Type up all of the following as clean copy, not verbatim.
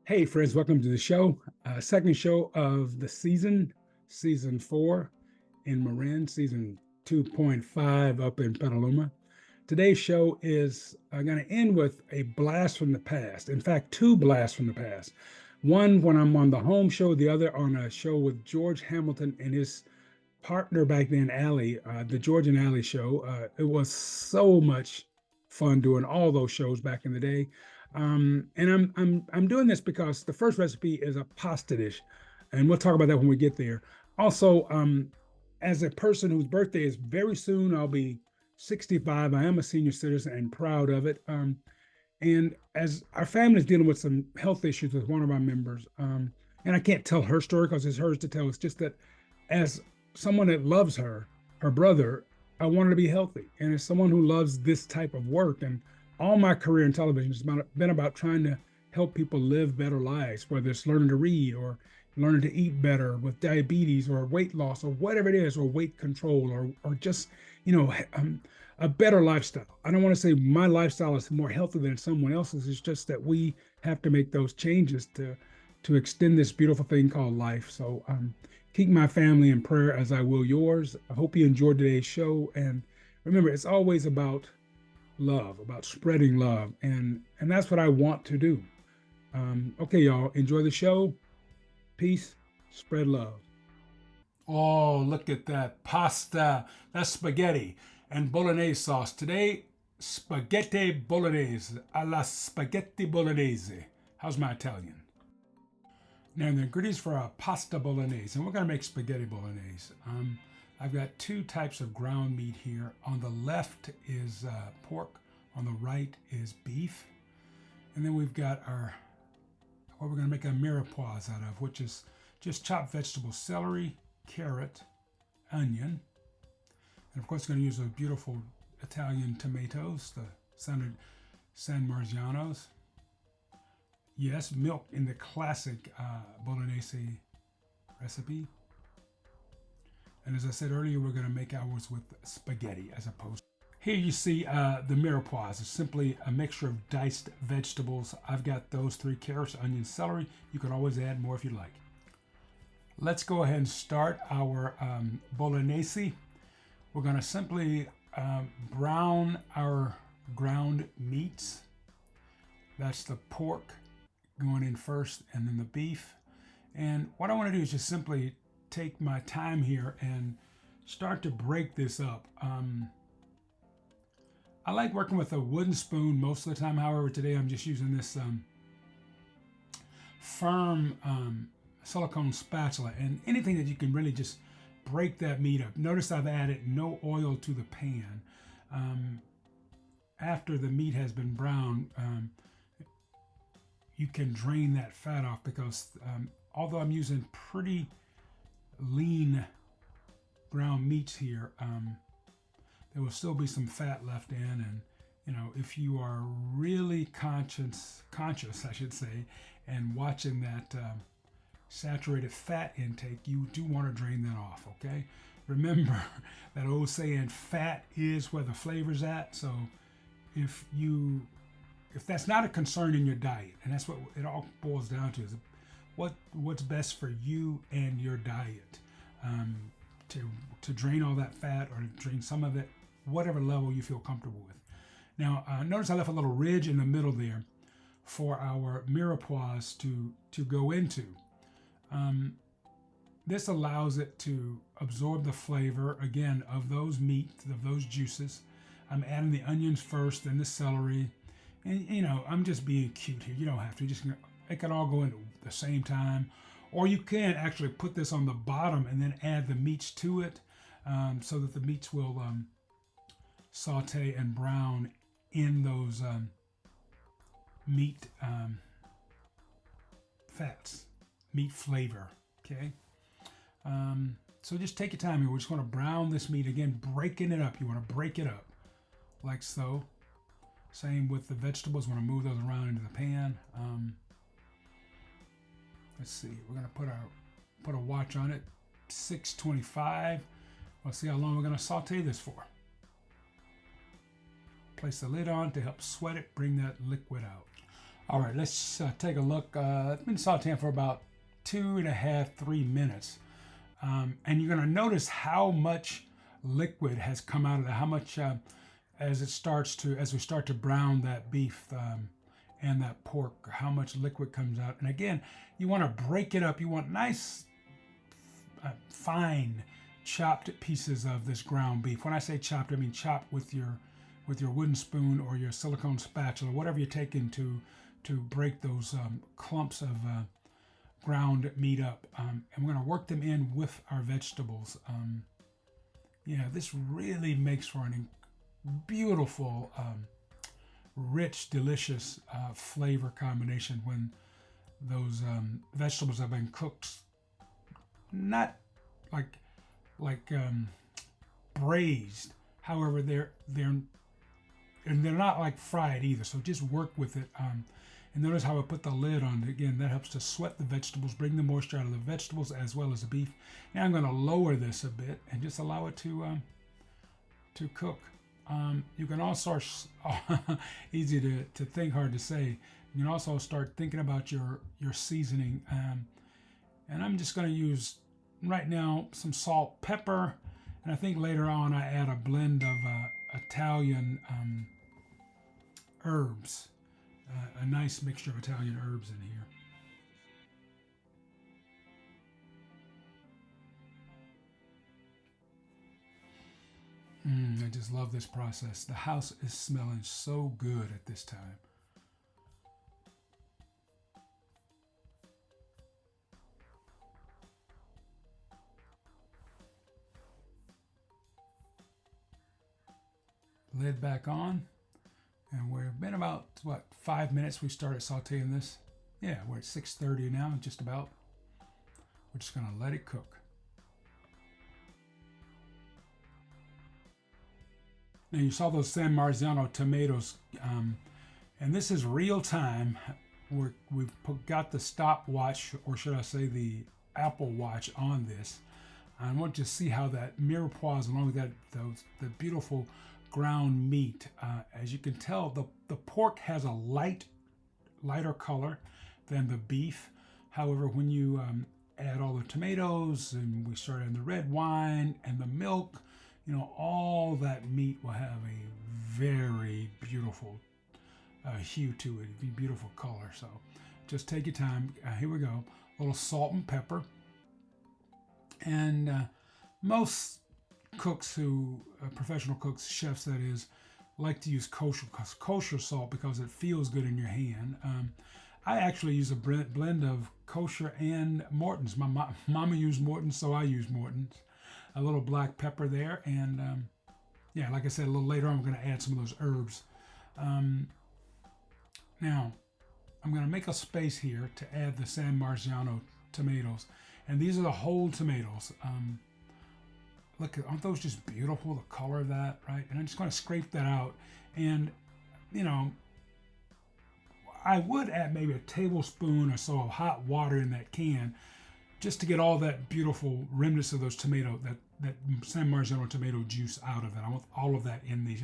Hey, friends, welcome to the show. Second show of the season 4 in Marin, season 2.5 up in Petaluma. Today's show is going to end with a blast from the past. In fact, two blasts from the past. One when I'm on the home show, the other on a show with George Hamilton and his partner back then, Allie, the George and Allie show. It was so much fun doing all those shows back in the day. And I'm doing this because the first recipe is a pasta dish, and we'll talk about that when we get there. Also, as a person whose birthday is very soon, I'll be 65. I am a senior citizen and proud of it. And as our family is dealing with some health issues with one of our members, and I can't tell her story because it's hers to tell. It's just that as someone that loves her brother, I want her to be healthy. And as someone who loves this type of work, and all my career in television has been about trying to help people live better lives, whether it's learning to read or learning to eat better with diabetes or weight loss or whatever it is, or weight control or just, you know, a better lifestyle. I don't want to say my lifestyle is more healthy than someone else's. It's just that we have to make those changes to extend this beautiful thing called life. So keep my family in prayer as I will yours. I hope you enjoyed today's show. And remember, it's always about love, about spreading love. And that's what I want to do. Okay, y'all, enjoy the show. Peace, spread love. Oh, look at that pasta. That's spaghetti and bolognese sauce. Today, spaghetti bolognese, alla spaghetti bolognese. How's my Italian? Now, the ingredients for a pasta bolognese, and we're going to make spaghetti bolognese. I've got two types of ground meat here. On the left is pork, on the right is beef. And then we've got what we're going to make a mirepoix out of, which is just chopped vegetables, celery, carrot, onion. And of course, we're going to use those beautiful Italian tomatoes, the San Marzianos. Yes, milk in the classic bolognese recipe. And as I said earlier, we're going to make ours with spaghetti as opposed. Here you see the mirepoix. It's simply a mixture of diced vegetables. I've got those three: carrots, onions, celery. You can always add more if you like. Let's go ahead and start our bolognese. We're going to simply brown our ground meats. That's the pork going in first, and then the beef. And what I want to do is just simply take my time here and start to break this up. I like working with a wooden spoon most of the time. However, today I'm just using this firm silicone spatula, and anything that you can really just break that meat up. Notice I've added no oil to the pan. After the meat has been browned, you can drain that fat off because although I'm using pretty lean ground meats here, there will still be some fat left in. And you know, if you are really conscious I should say, and watching that saturated fat intake, you do want to drain that off. Okay, remember that old saying, fat is where the flavor's at. So if that's not a concern in your diet, and that's what it all boils down to, is what's best for you and your diet, to drain all that fat or to drain some of it, whatever level you feel comfortable with. Now, notice I left a little ridge in the middle there for our mirepoix to go into. This allows it to absorb the flavor, again, of those meats, of those juices. I'm adding the onions first, then the celery. And, you know, I'm just being cute here. You don't have to. It can all go in at the same time. Or you can actually put this on the bottom and then add the meats to it, so that the meats will saute and brown in those meat fats, meat flavor, okay? So just take your time here. We're just going to brown this meat, again, breaking it up. You want to break it up like so. Same with the vegetables. Want to move those around into the pan. Let's see. We're going to put a watch on it. 625. Let's see how long we're going to saute this for. Place the lid on to help sweat it, bring that liquid out. All right, let's take a look. It's been sauteing for about 2.5, 3 minutes. And you're going to notice how much liquid has come out of it, how much as we start to brown that beef and that pork, how much liquid comes out. And again, you want to break it up. You want nice, fine, chopped pieces of this ground beef. When I say chopped, I mean chopped with your wooden spoon or your silicone spatula, whatever you're taking to break those clumps of ground meat up. And we're going to work them in with our vegetables. This really makes for an beautiful, rich, delicious flavor combination when those vegetables have been cooked, not like braised. However, they're not like fried either. So just work with it. And notice how I put the lid on it. Again, that helps to sweat the vegetables, bring the moisture out of the vegetables as well as the beef. Now I'm going to lower this a bit and just allow it to cook. You can also, easy to think, hard to say. You can also start thinking about your seasoning. And I'm just going to use right now some salt, pepper, and I think later on I add a blend of Italian herbs. A nice mixture of Italian herbs in here. I just love this process. The house is smelling so good at this time. Lid back on. And we've been about, 5 minutes we started sauteing this. Yeah, we're at 6:30 now, just about. We're just going to let it cook. Now you saw those San Marzano tomatoes, and this is real time. We've got the stopwatch, or should I say the Apple Watch on this. I want to see how that mirepoix, along with the beautiful ground meat. As you can tell, the pork has a lighter color than the beef. However, when you add all the tomatoes and we start in the red wine and the milk, all that meat will have a very beautiful hue to it, a beautiful color. So just take your time. Here we go. A little salt and pepper. And most cooks professional cooks, chefs that is, like to use kosher salt because it feels good in your hand. I actually use a blend of kosher and Morton's. My mama used Morton's, so I use Morton's. A little black pepper there, and like I said, a little later on, I'm going to add some of those herbs. Now, I'm going to make a space here to add the San Marzano tomatoes, and these are the whole tomatoes. Look, aren't those just beautiful, the color of that, right? And I'm just going to scrape that out. And, I would add maybe a tablespoon or so of hot water in that can just to get all that beautiful remnants of those tomato, that San Marzano tomato juice out of it. I want all of that in these,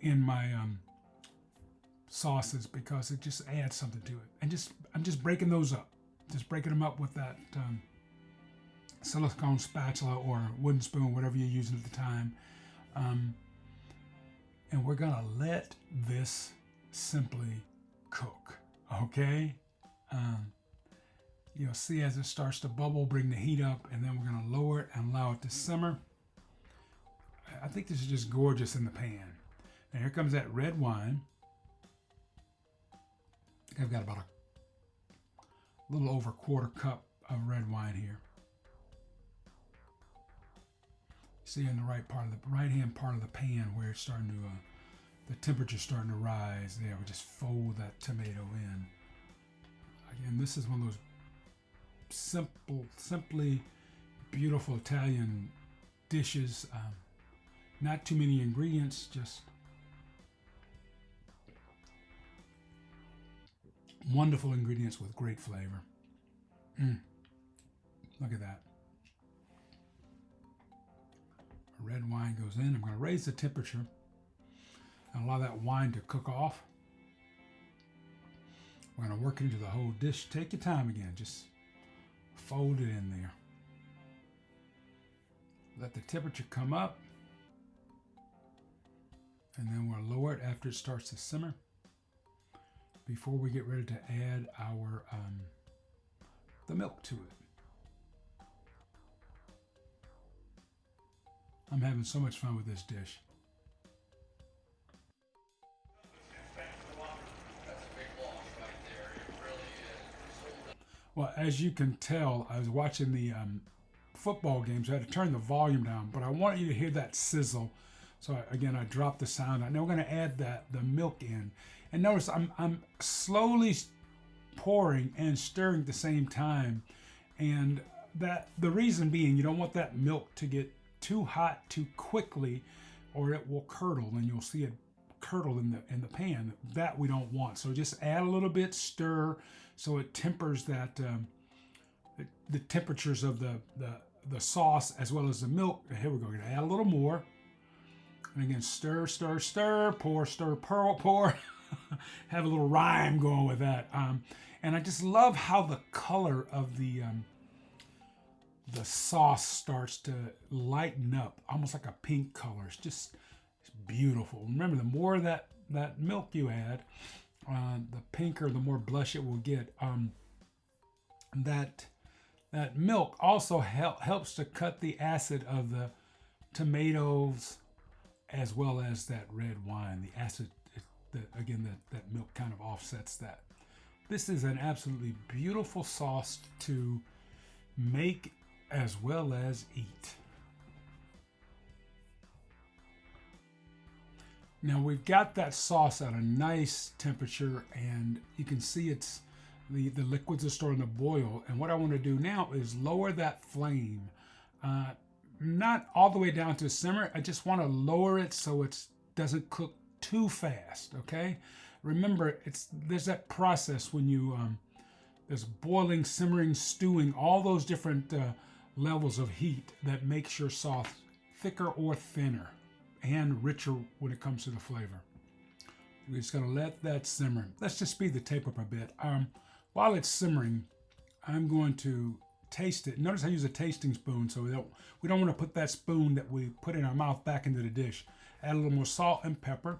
in my sauces because it just adds something to it. And I'm just breaking those up. Just breaking them up with that silicone spatula or wooden spoon, whatever you're using at the time. And we're gonna let this simply cook, okay? You'll see as it starts to bubble, bring the heat up, and then we're gonna lower it and allow it to simmer. I think this is just gorgeous in the pan. Now here comes that red wine. I think I've got about a little over a quarter cup of red wine here. See in the right hand part of the pan where it's starting to, the temperature's starting to rise. There, we just fold that tomato in. Again, this is one of those simply beautiful Italian dishes. Not too many ingredients, just wonderful ingredients with great flavor. Look at that. Red wine goes in. I'm going to raise the temperature and allow that wine to cook off. We're going to work it into the whole dish. Take your time again. Just fold it in there. Let the temperature come up. And then we'll lower it after it starts to simmer before we get ready to add our the milk to it. I'm having so much fun with this dish. Well, as you can tell, I was watching the football games. I had to turn the volume down, but I want you to hear that sizzle. So again, I dropped the sound. Now we're going to add the milk in, and notice I'm slowly pouring and stirring at the same time, and that the reason being you don't want that milk to get too hot too quickly, or it will curdle, and you'll see it curdle in the pan. That we don't want. So just add a little bit, stir, so it tempers that the temperatures of the sauce as well as the milk. Here we go. We're going to add a little more. And again, stir, stir, stir, pour, stir, pour. Have a little rhyme going with that. And I just love how the color of the sauce starts to lighten up, almost like a pink color. It's beautiful. Remember, the more that milk you add, the pinker, the more blush it will get. That milk also helps to cut the acid of the tomatoes as well as that red wine. The acid, that milk kind of offsets that. This is an absolutely beautiful sauce to make as well as eat. Now we've got that sauce at a nice temperature, and you can see it's the liquids are starting to boil. And what I want to do now is lower that flame. Not all the way down to simmer. I just want to lower it so it doesn't cook too fast, okay? Remember, there's that process when you, there's boiling, simmering, stewing, all those different levels of heat that makes your sauce thicker or thinner and richer when it comes to the flavor. We're just gonna let that simmer. Let's just speed the tape up a bit. While it's simmering, I'm going to taste it. Notice I use a tasting spoon, so we don't want to put that spoon that we put in our mouth back into the dish. Add a little more salt and pepper.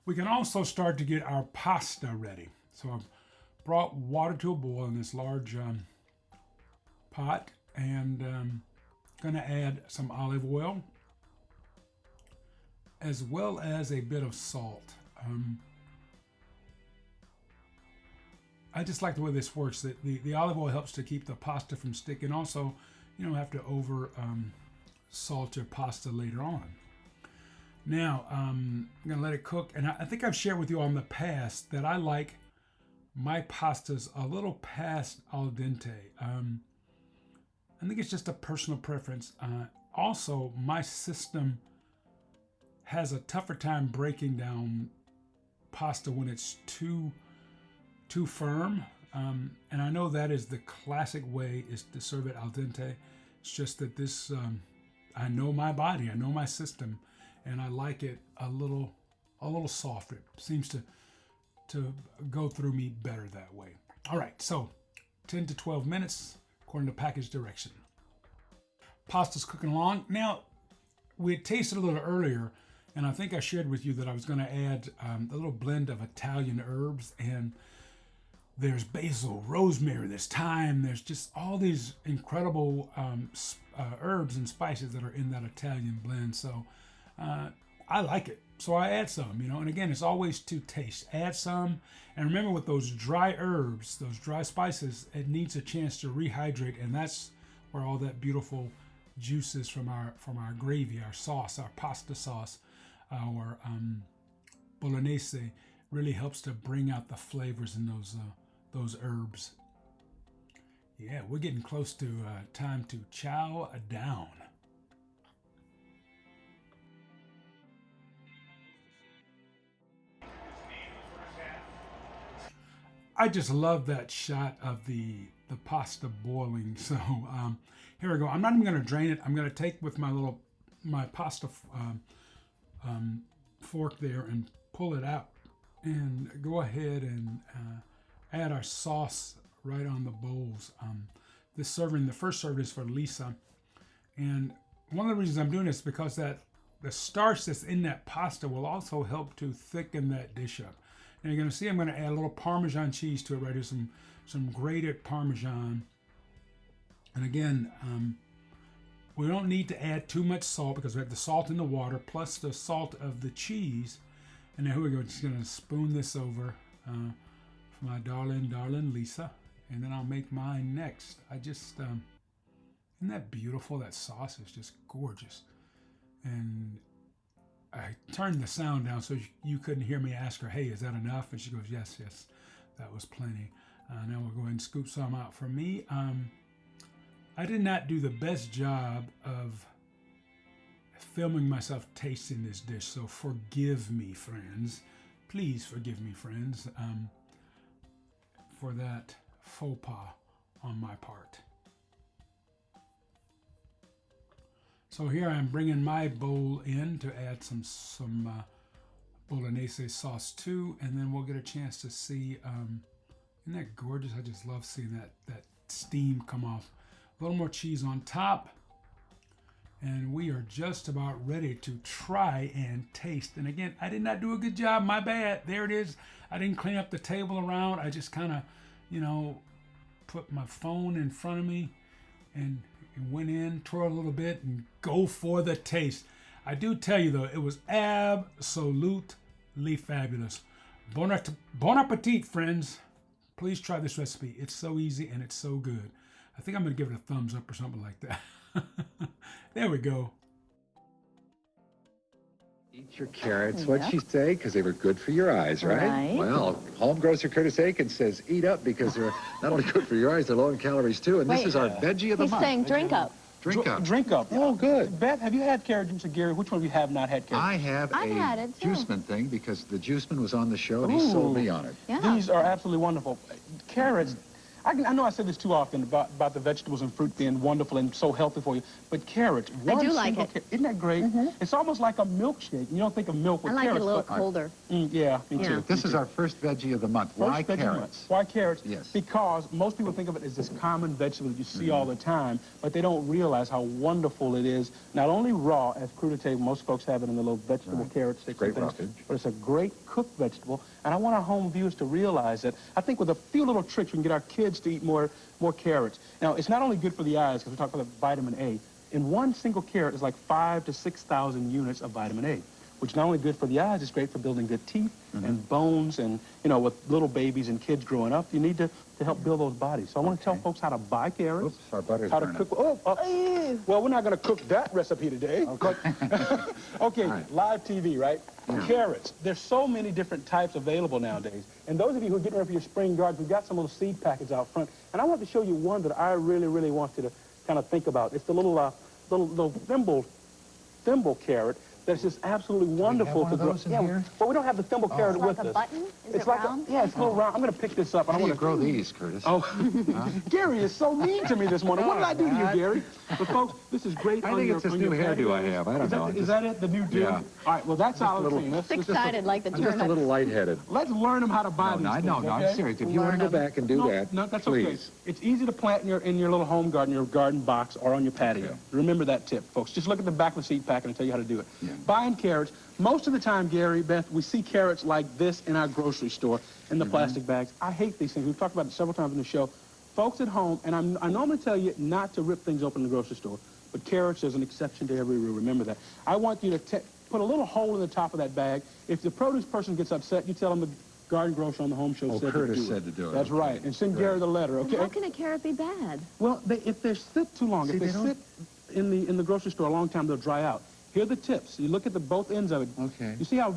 We can also start to get our pasta ready. So I've brought water to a boil in this large pot, and gonna add some olive oil as well as a bit of salt. I just like the way this works. That the olive oil helps to keep the pasta from sticking. Also, you don't have to over salt your pasta later on. Now, I'm gonna let it cook. And I think I've shared with you on the past that I like my pastas a little past al dente. I think it's just a personal preference. Also, my system has a tougher time breaking down pasta when it's too firm, and I know that is the classic way is to serve it al dente. It's just that this, I know my body, I know my system, and I like it a little softer. It seems to go through me better that way. All right, so 10 to 12 minutes according to package direction. Pasta's cooking along. Now, we had tasted a little earlier, and I think I shared with you that I was going to add a little blend of Italian herbs, and there's basil, rosemary, there's thyme, there's just all these incredible herbs and spices that are in that Italian blend. So I like it. So I add some, and again, it's always to taste. Add some, and remember with those dry herbs, those dry spices, it needs a chance to rehydrate, and that's where all that beautiful juices from our gravy, our sauce, our pasta sauce, our bolognese really helps to bring out the flavors in those herbs. Yeah, we're getting close to time to chow down. I just love that shot of the pasta boiling. So here we go. I'm not even going to drain it. I'm going to take with my pasta fork there and pull it out and go ahead and add our sauce right on the bowls. The first serving is for Lisa. And one of the reasons I'm doing this is because that the starch that's in that pasta will also help to thicken that dish up. And you're going to see I'm going to add a little Parmesan cheese to it right here, some grated Parmesan. And again, we don't need to add too much salt because we have the salt in the water plus the salt of the cheese. And now here we go, just going to spoon this over for my darling Lisa. And then I'll make mine next. Isn't that beautiful? That sauce is just gorgeous. And I turned the sound down so you couldn't hear me ask her, hey, is that enough? And she goes, yes, that was plenty. Now we'll go ahead and scoop some out for me. I did not do the best job of filming myself tasting this dish, so forgive me, friends. Please forgive me, friends, for that faux pas on my part. So here I'm bringing my bowl in to add some bolognese sauce too, and then we'll get a chance to see, isn't that gorgeous? I just love seeing that steam come off. A little more cheese on top, and we are just about ready to try and taste. And again, I did not do a good job, my bad. There it is. I didn't clean up the table around. I just kind of, put my phone in front of me and went in, twirled a little bit, and go for the taste. I do tell you though, it was absolutely fabulous. Bon appetit, friends. Please try this recipe. It's so easy and it's so good. I think I'm going to give it a thumbs up or something like that. There we go. Eat your carrots, what'd she say? Because they were good for your eyes, right? Well, home grocer Curtis Aikens says eat up because they're not only good for your eyes, they're low in calories too. And this is our veggie of the month. He's saying drink up. Drink up. Drink up. Oh, good. Beth, have you had carrot juice? Gary, which one of you have not had carrot juice? I have I've had a it, too. juiceman thing because the juiceman was on the show and he sold me on it. Yeah. These are absolutely wonderful. Carrots, I know I say this too often about the vegetables and fruit being wonderful and so healthy for you, but carrots, I do like it. Isn't that great? It's almost like a milkshake. You don't think of milk with I like carrots. it a little colder. Yeah, me too. This is our first veggie of the month. Why carrots? Why carrots? Yes. Because most people think of it as this common vegetable that you see all the time, but they don't realize how wonderful it is. Not only raw, as crudité, most folks have it in the little vegetable carrot sticks Great and things, roughage. but it's a great cooked vegetable. And I want our home viewers to realize that. I think with a few little tricks, we can get our kids to eat more carrots. Now, it's not only good for the eyes, because we talk about vitamin A. In one single carrot is like 5,000 to 6,000 units of vitamin A, which is not only good for the eyes, it's great for building good teeth and bones. And, with little babies and kids growing up, you need to help build those bodies. So I want to tell folks how to buy carrots. Oops, our butter's how to burning. cook. Well, we're not going to cook that recipe today. Okay, Right. Live TV, right? Yeah. Carrots. There's so many different types available nowadays. And those of you who are getting ready for your spring garden, we've got some little seed packets out front. And I want to show you one that I really, really want you to kind of think about. It's the little thimble carrot that's just absolutely wonderful one of to grow. those in here? Well, we don't have the thimble carrot It's with like a us. button? Is It's it like round? it's a little round. I'm going to pick this up. How And do I you want grow these, Curtis? Gary is so mean to me this morning. What did I do to you, Gary? But folks, this is great. I think it's this new hairdo I have. I don't know. Is that it? The new do? Yeah. All right. Well, that's all I'm saying. It's excited like the I'm just a turnip. little lightheaded. Let's learn them how to buy these No, things, I'm okay? serious. If you want to go back and do that, No, that's please. okay. It's easy to plant in your little home garden, your garden box, or on your patio. Okay. Remember that tip, folks. Just look at the back of the seed packet and I'll tell you how to do it. Yeah. Buying carrots. Most of the time, Gary, Beth, we see carrots like this in our grocery store in the plastic bags. I hate these things. We've talked about it several times in the show. Folks at home, and I normally tell you not to rip things open in the grocery store, but carrots is an exception to every rule. Remember that. I want you to put a little hole in the top of that bag. If the produce person gets upset, you tell them the garden grocer on the home show said Curtis to do it. said to do it. That's Okay. right. And send Gary the letter, okay? How can a carrot be bad? Well, if they sit too long, if they sit in the grocery store a long time, they'll dry out. Here are the tips. You look at both ends of it. Okay. You see how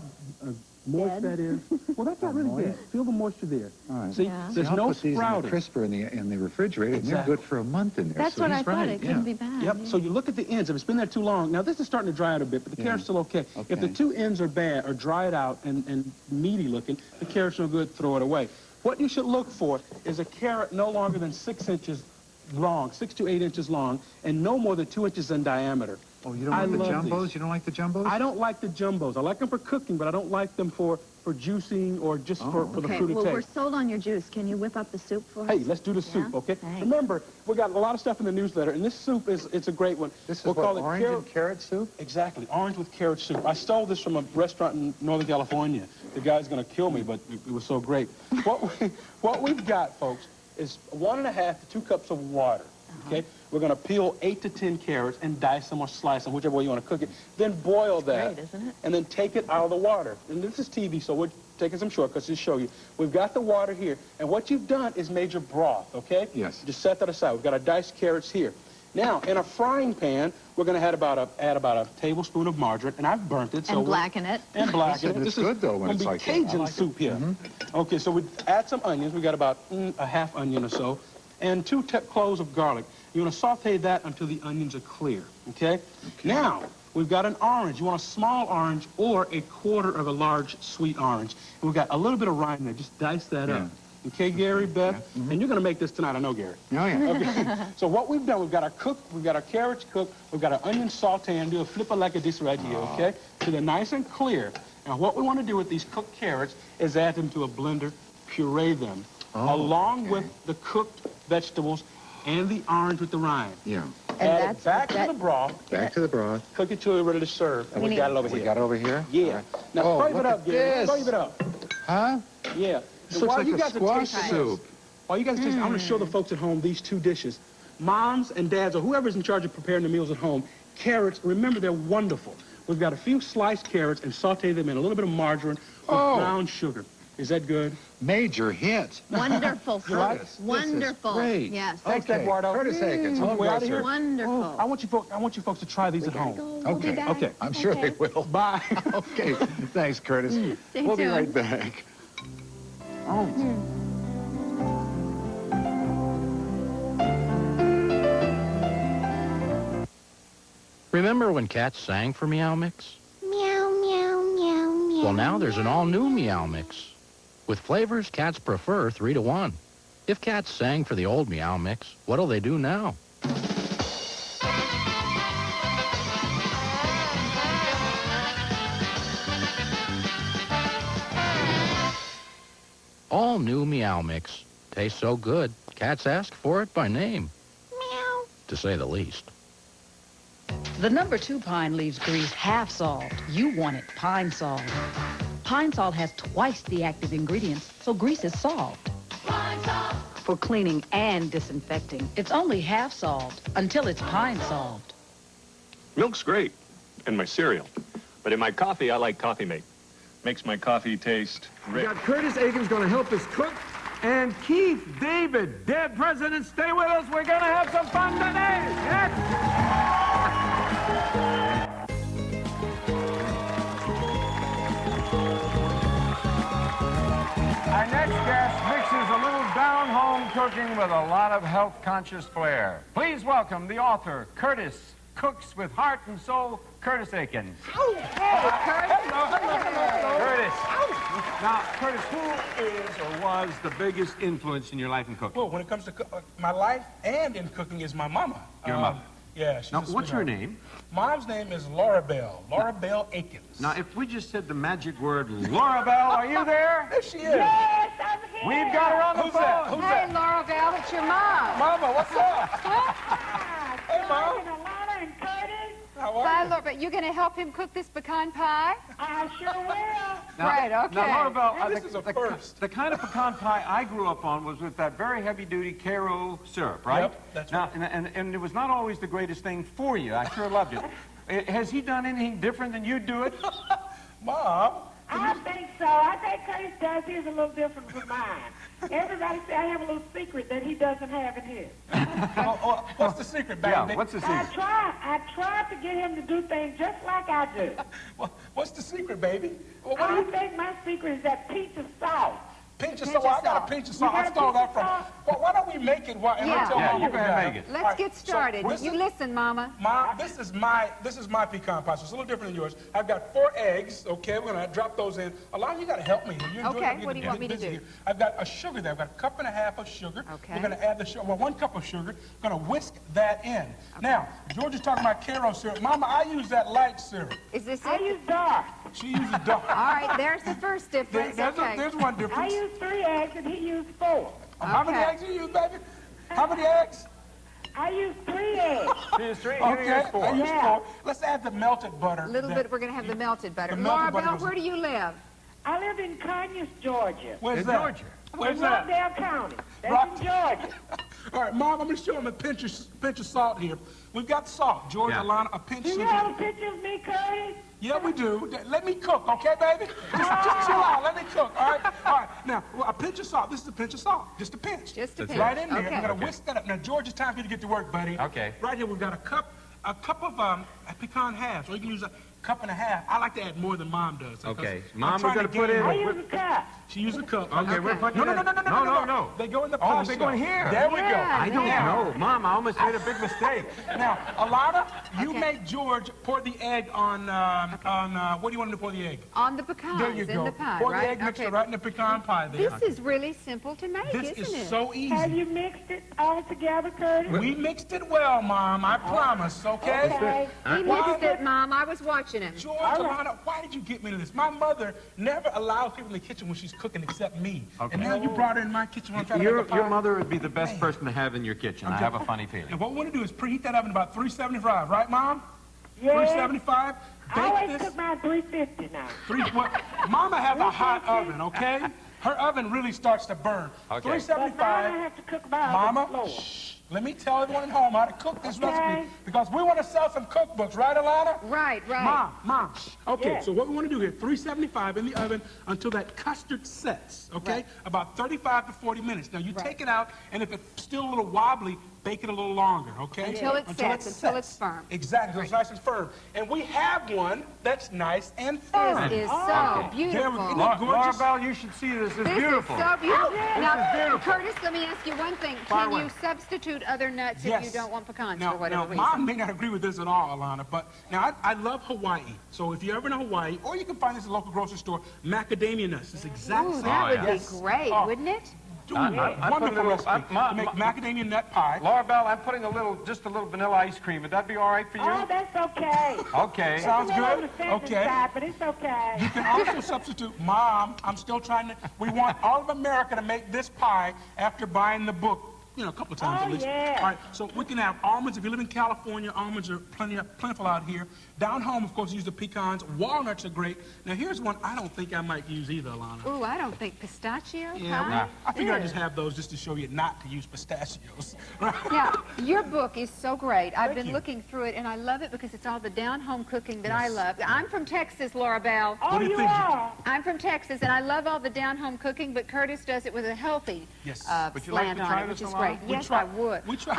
moist Dead. that is? Well, that's not really dead. Feel the moisture there. All right. See, Yeah. there's I'll no put these in the sprouting. crisper in the refrigerator, and they're Exactly. good for a month in there. That's so what I he's thought. right. It couldn't be bad. Yep. yeah. So you look at the ends. If it's been there too long, now this is starting to dry out a bit, but the carrot's still okay. If the Okay. two ends are bad or dried out and meaty looking, the carrot's no good. Throw it away. What you should look for is a carrot no longer than 6 inches long, 6 to 8 inches long, and no more than 2 inches in diameter. Oh, you don't I like the love jumbos? these. You don't like the jumbos? I don't like the jumbos. I like them for cooking, but I don't like them for for juicing or just for the Okay, fruity well, we're taste. sold on your juice. Can you whip up the soup for us? Hey, let's do the soup, Yeah? okay? Thanks. Remember, we got a lot of stuff in the newsletter, and this soup it's a great one. This is We'll what, call it orange and carrot soup? Exactly, orange with carrot soup. I stole this from a restaurant in Northern California. The guy's gonna kill me, but it was so great. What we've got, folks, is 1.5 to 2 cups of water, okay? We're gonna peel 8 to 10 carrots and dice them or slice them, whichever way you wanna cook it. Then boil that. Great, isn't it? And then take it out of the water. And this is TV, so we're taking some shortcuts to show you. We've got the water here, and what you've done is made your broth, okay? Yes. Just set that aside. We've got our diced carrots here. Now, in a frying pan, we're going to add about a tablespoon of margarine, and I've burnt it. And blacken it. And blacken it. It's good, though, when it's like that. Cajun soup here. Okay, so we add some onions. We got about a half onion or so, and 2 cloves of garlic. You want to saute that until the onions are clear, okay? Now, we've got an orange. You want a small orange or a quarter of a large sweet orange. And we've got a little bit of rind there. Just dice that up. Okay, Gary, Beth? And you're going to make this tonight, I know, Gary. Oh, yeah. Okay. So what we've done, we've got our carrots cooked, we've got our onions sauteed, and do a flipper like this right here, okay? So they're nice and clear. Now, what we want to do with these cooked carrots is add them to a blender, puree them, along with the cooked vegetables and the orange with the rind. Yeah. Add it back to the broth, Back to the broth. cook it till we're ready to serve. And we got it over We here. got it over here? Yeah. Now, Oh, scrape it look up, at Gary. this. Scrape it up. Huh? Yeah. This And looks while like you a guys are squash tasting soup. this, while you guys are tasting, I'm going to show the folks at home these 2 dishes. Moms and dads, or whoever's in charge of preparing the meals at home, carrots, remember, they're wonderful. We've got a few sliced carrots and saute them in a little bit of margarine with brown sugar. Is that good? Major hit. Wonderful soup. like this? Wonderful. This is great. Yes. Thanks, Eduardo. Curtis Aikens, home We out of here? grocer. Wonderful. I want you folks to try these at home. We'll be Okay. back. Okay. I'm sure they will. Bye. Okay. Thanks, Curtis. Stay We'll be tuned. right back. Remember when cats sang for Meow Mix? Meow, meow, meow, meow. Well, now there's an all-new Meow Mix. With flavors cats prefer 3 to 1. If cats sang for the old Meow Mix, what'll they do now? All new Meow Mix. Tastes so good, cats ask for it by name, Meow. to say the least. The number 2 pine leaves grease half solved. You want it pine solved. Pine salt has twice the active ingredients, so grease is solved. Pine salt. For cleaning and disinfecting. It's only half solved until it's pine solved. Milk's great, and my cereal. But in my coffee, I like Coffee Mate. Makes my coffee taste We rich. got Curtis Aikens going to help us cook, and Keith David, dead president, stay with us. We're going to have some fun today. Yes? Our next guest mixes a little down-home cooking with a lot of health-conscious flair. Please welcome the author, Curtis Cooks with Heart and Soul, Curtis Aikens. Curtis. Now, Curtis, who is or was the biggest influence in your life in cooking? Well, when it comes to my life and in cooking is my mama. Your mother. Yeah, she's Now, a what's her sweetheart. name? Mom's name is Laura Bell. Laura Bell Aikens. Now, if we just said the magic word, Laura Bell, are you there? There she is. Yes, I'm here. We've got her on the Who's phone. that? Who's that? Laura Bell, it's your mom. Mama, what's up? Hey, Mom. Alana and Curtis. How are Bye, you? Laura, but you going to help him cook this pecan pie? I sure will. Right, okay. Now, Laura Bell, This is a first. the kind of pecan pie I grew up on was with that very heavy-duty Karo syrup, right? Yep, that's now, and it was not always the greatest thing for you. I sure loved it. Has he done anything different than you do it? Mom. I think so. I think Curtis does his a little different from mine. Everybody say I have a little secret that he doesn't have in his. What's the secret, baby? Yeah, what's the secret? I try to get him to do things just like I do. What's the secret, baby? Well, what do I you think my secret is that pinch of salt. pinch of salt? Well, I got a pinch of salt. I stole that from. Well, why don't we make it while Yeah. tell Yeah, Mama you go ahead and make it. Let's get started. You listen, Mama. Mom, this is my pecan pie. So it's a little different than yours. I've got 4 eggs. Okay, we're gonna drop those in. Alana, you gotta help me. Okay, what do you want me to do? I've got a sugar there. I've got a cup and a half of sugar. Okay. We're gonna add the sugar. Well, 1 cup of sugar. Gonna whisk that in. Okay. Now, George is talking about Karo syrup. Mama, I use that light syrup. Is this I it? use dark. She uses dark. All right, there's the first difference. There's one I difference. use 3 eggs and he used 4. How many eggs do you use, baby? How many eggs? I use 3 eggs. She used 3, Okay, you used 4. I use 4. Let's add the melted butter. A little bit, we're going to have the melted butter. The melted Laura butter Bell, goes- where do you live? I live in Conyers, Georgia. Where's In that? Georgia. Where's in that? Rockdale County. That's Rock- in Georgia. All right, Mom, I'm going to show him a pinch of salt here. We've got salt. George, Yeah. Alana, a pinch Do of you have a picture of me, Curtis? Yeah, we do. Let me cook, okay, baby? Just chill out. Let me cook, all right? All right. Now, a pinch of salt. This is a pinch of salt. Just a pinch. Just a It's pinch. right in there. Okay. I'm going to whisk that up. Now, George, it's time for you to get to work, buddy. Okay. Right here, we've got a cup of pecan halves, or you can use a cup and a half. I like to add more than Mom does. because Okay. I'm Mom, we're trying gonna to put gain in- I weight. use a cup. She used a cup. Okay, we're putting No, it no, in. no, no, no, No, no. They go in the Oh, pasta. they go in here. There we go. Yeah, I don't know. Mom, I almost made a big mistake. Now, Alana, you Okay. make George pour the egg on what do you want him to pour the egg? On the pecans There you in go. the pie, Pour right? the egg mixture right in the pecan pie there. This is really simple to make, This isn't is it? so Have easy. you mixed it all together, Curtis? We mixed it well, Mom. I promise, okay? Okay. He mixed it, Mom. I was watching him. George, Alana, why did you get me to this? My mother never allows people in the kitchen when she's cooking except me. Okay. And now you brought her in my kitchen when I'm trying to make a pie. Your mother would be the best person to have in your kitchen. I have a funny And feeling. what we want to do is preheat that oven about 375, right, Mom? Yeah. 375. I Bake always this. cook mine 350 now. Mama has a hot oven, okay? Her oven really starts to burn. Okay. But mine I 375. have to cook mine Mama, on the floor. shh. Let me tell everyone at home how to cook this Okay. recipe because we want to sell some cookbooks, right, Alana? Right, right. Mom. Okay, Yes. so what we want to do here, 375 in the oven until that custard sets, okay? Right. About 35 to 40 minutes. Now, you take it out, and if it's still a little wobbly, bake it a little longer, okay? Until it sets, until it's firm. Exactly, so it's nice and firm. And we have one that's nice and firm. This is so There we beautiful. go. Isn't Laura, it gorgeous? Bell, you should see this. It's This beautiful. is so beautiful. Now, beautiful. Curtis, let me ask you one thing. Fire Can away. you substitute other nuts if you don't want pecans Now, for whatever reason? Mom may not agree with this at all, Alana, but now I love Hawaii. So if you're ever in Hawaii, or you can find this at a local grocery store, macadamia nuts. It's the exact Ooh, same. that would Yes. be great, Oh. wouldn't it? I put a Wonderful little- recipe to make macadamia nut pie. Laura Bell, I'm putting just a little vanilla ice cream. Would that be all right for you? Oh, that's okay. Okay. Sounds It's a little good? on the feminine Okay. side, but it's okay. You can also substitute, Mom, I'm still trying to, we want all of America to make this pie after buying the book, you know, a couple of times Oh, at least. yeah. All right, so we can have almonds. If you live in California, almonds are plentiful out here. Down home, of course, use the pecans. Walnuts are great. Now, here's one I don't think I might use either, Alana. Ooh, I don't think pistachio Yeah, pie? I figured I'd Ew. just have those just to show you not to use pistachios. Right? Now, your book is so great. I've been you. looking through it, and I love it because it's all the down-home cooking that I love. I'm from Texas, Laura Bell. Oh, do you you think? are? I'm from Texas, and I love all the down-home cooking, but Curtis does it with a healthy Yes. Would you like slant to on try it, which this, is Alana? great. We Yes, try- I would. We try.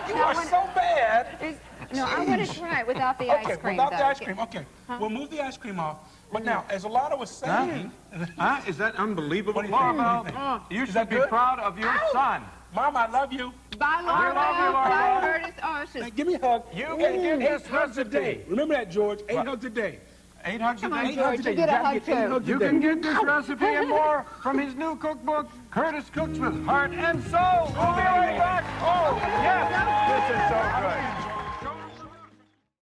You Now, are when- so bad. No, I want to try it without the Okay, ice cream, without though. the ice cream. Okay, we'll move the ice cream off. But now, as Alana was saying, Huh? Is that unbelievable? What do you Laura think? What do you Bell, think? you Is that should be good? proud of your son. Mom, I love you. Bye, Laura love you, Bell. Laura Bye, Bell. Curtis. Oh, it's Hey, just... give me a hug. You can get this 8 hugs a day. recipe. Remember that, George. 8 hugs a day. 8 hugs a Come on, day. George, you get a gotta hug, get 8 too. hugs a You day. can get this recipe and more from his new cookbook, Curtis Cooks with Heart and Soul. We'll be right back. Oh, yes, this is so good.